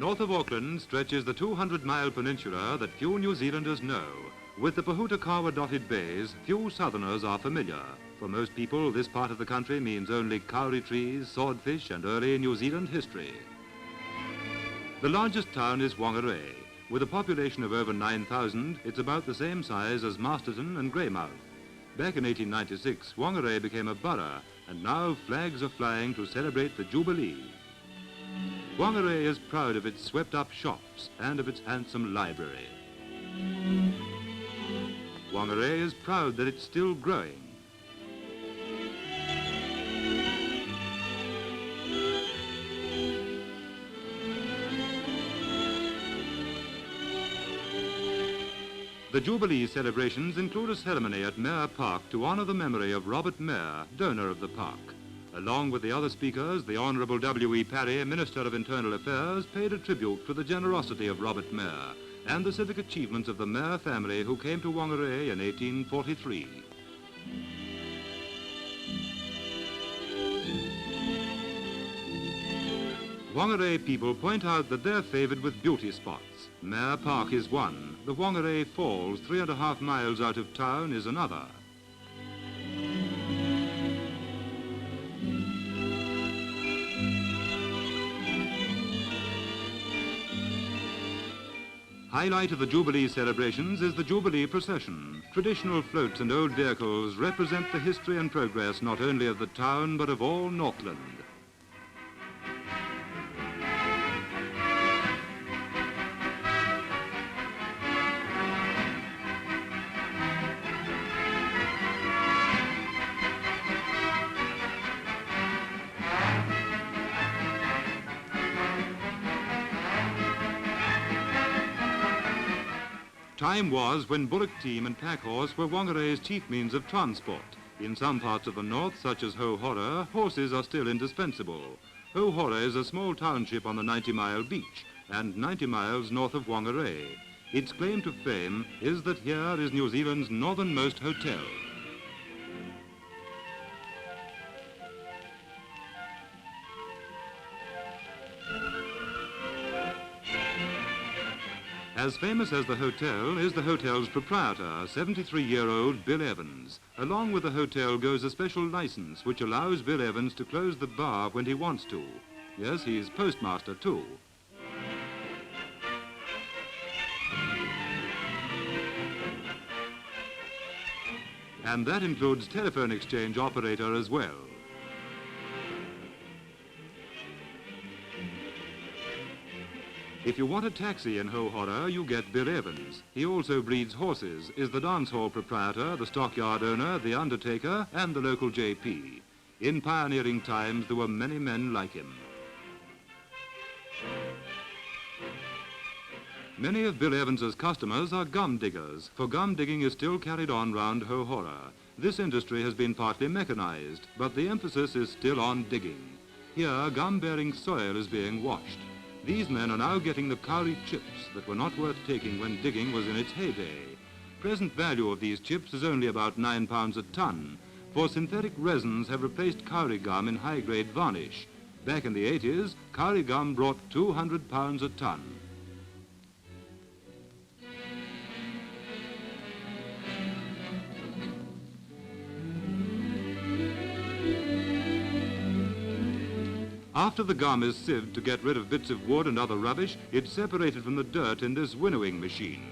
North of Auckland stretches the 200-mile peninsula that few New Zealanders know. With the Pahutakawa dotted bays, few southerners are familiar. For most people, this part of the country means only kauri trees, swordfish, and early New Zealand history. The largest town is Whangarei. With a population of over 9,000, it's about the same size as Masterton and Greymouth. Back in 1896, Whangarei became a borough, and now flags are flying to celebrate the Jubilee. Whangarei is proud of its swept-up shops and of its handsome library. Whangarei is proud that it's still growing. The Jubilee celebrations include a ceremony at Mayor Park to honour the memory of Robert Mayor, donor of the park. Along with the other speakers, the Honourable W.E. Parry, Minister of Internal Affairs, paid a tribute to the generosity of Robert Mayor and the civic achievements of the Mayor family who came to Whangarei in 1843. Whangarei people point out that they're favoured with beauty spots. Mayor Park is one. The Whangarei Falls, 3.5 miles out of town, is another. Highlight of the Jubilee celebrations is the Jubilee procession. Traditional floats and old vehicles represent the history and progress not only of the town but of all Northland. Time was when bullock team and pack horse were Whangarei's chief means of transport. In some parts of the north, such as Hohora, horses are still indispensable. Hohora is a small township on the 90-mile beach and 90 miles north of Whangarei. Its claim to fame is that here is New Zealand's northernmost hotel. As famous as the hotel is the hotel's proprietor, 73-year-old Bill Evans. Along with the hotel goes a special license which allows Bill Evans to close the bar when he wants to. Yes, he's postmaster too. And that includes telephone exchange operator as well. If you want a taxi in Hohora, you get Bill Evans. He also breeds horses, is the dance hall proprietor, the stockyard owner, the undertaker, and the local JP. In pioneering times, there were many men like him. Many of Bill Evans's customers are gum diggers, for gum digging is still carried on round Hohora. This industry has been partly mechanized, but the emphasis is still on digging. Here, gum-bearing soil is being washed. These men are now getting the kauri chips that were not worth taking when digging was in its heyday. Present value of these chips is only about £9 a ton, for synthetic resins have replaced kauri gum in high-grade varnish. Back in the 80s, kauri gum brought £200 a ton. After the gum is sieved to get rid of bits of wood and other rubbish, it's separated from the dirt in this winnowing machine.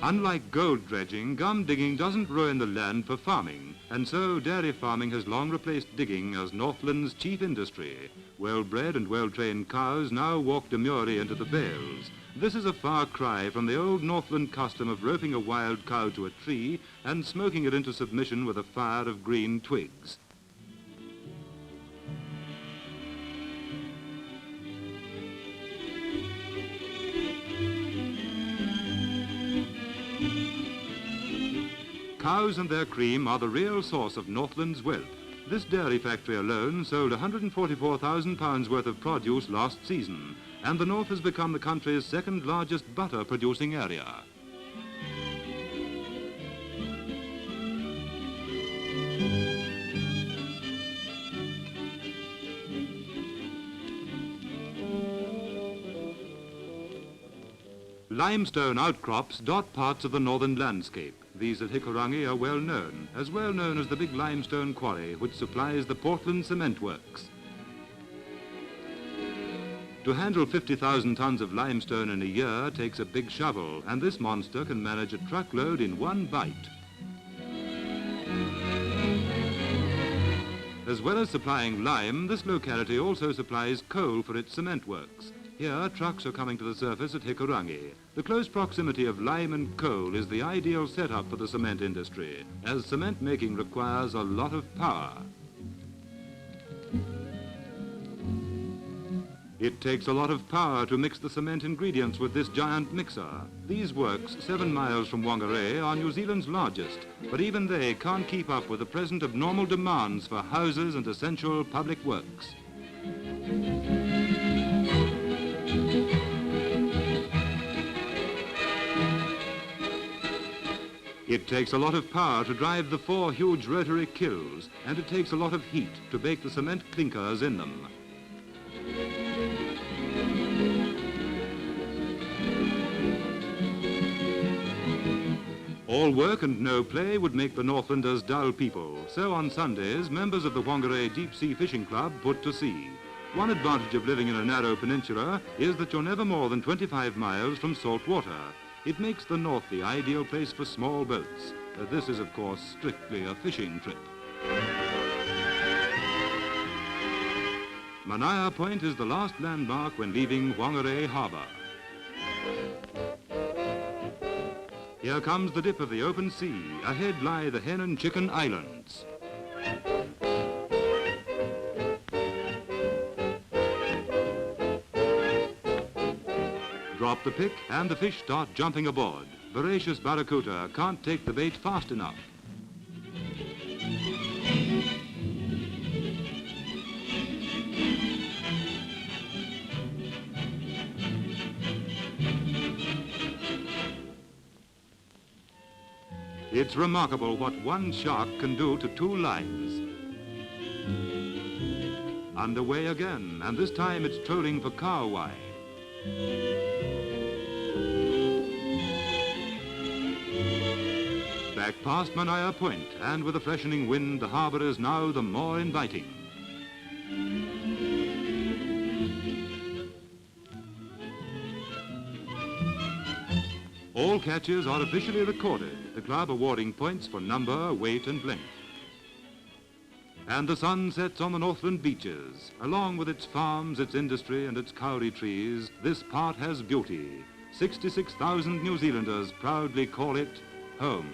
Unlike gold dredging, gum digging doesn't ruin the land for farming, and so dairy farming has long replaced digging as Northland's chief industry. Well-bred and well-trained cows now walk demurely into the bales. This is a far cry from the old Northland custom of roping a wild cow to a tree and smoking it into submission with a fire of green twigs. Cows and their cream are the real source of Northland's wealth. This dairy factory alone sold £144,000 worth of produce last season, and the North has become the country's second largest butter producing area. Limestone outcrops dot parts of the northern landscape. These at Hikurangi are well known as the big limestone quarry which supplies the Portland cement works. To handle 50,000 tons of limestone in a year takes a big shovel, and this monster can manage a truckload in one bite. As well as supplying lime, this locality also supplies coal for its cement works. Here, trucks are coming to the surface at Hikurangi. The close proximity of lime and coal is the ideal setup for the cement industry, as cement making requires a lot of power. It takes a lot of power to mix the cement ingredients with this giant mixer. These works, 7 miles from Whangarei, are New Zealand's largest, but even they can't keep up with the present abnormal demands for houses and essential public works. It takes a lot of power to drive the 4 huge rotary kilns, and it takes a lot of heat to bake the cement clinkers in them. All work and no play would make the Northlanders dull people, so on Sundays, members of the Whangarei Deep-Sea Fishing Club put to sea. One advantage of living in a narrow peninsula is that you're never more than 25 miles from salt water. It makes the north the ideal place for small boats. This is, of course, strictly a fishing trip. Manaia Point is the last landmark when leaving Whangarei Harbour. Here comes the dip of the open sea. Ahead lie the Hen and Chicken Islands. Drop the pick and the fish start jumping aboard. Voracious barracuda can't take the bait fast enough. It's remarkable what one shark can do to 2 lines. Underway again, and this time it's trolling for kahawai. Back past Manaia Point, and with a freshening wind, the harbour is now the more inviting. All catches are officially recorded, the club awarding points for number, weight and length. And the sun sets on the Northland beaches. Along with its farms, its industry and its kauri trees, this part has beauty. 66,000 New Zealanders proudly call it home.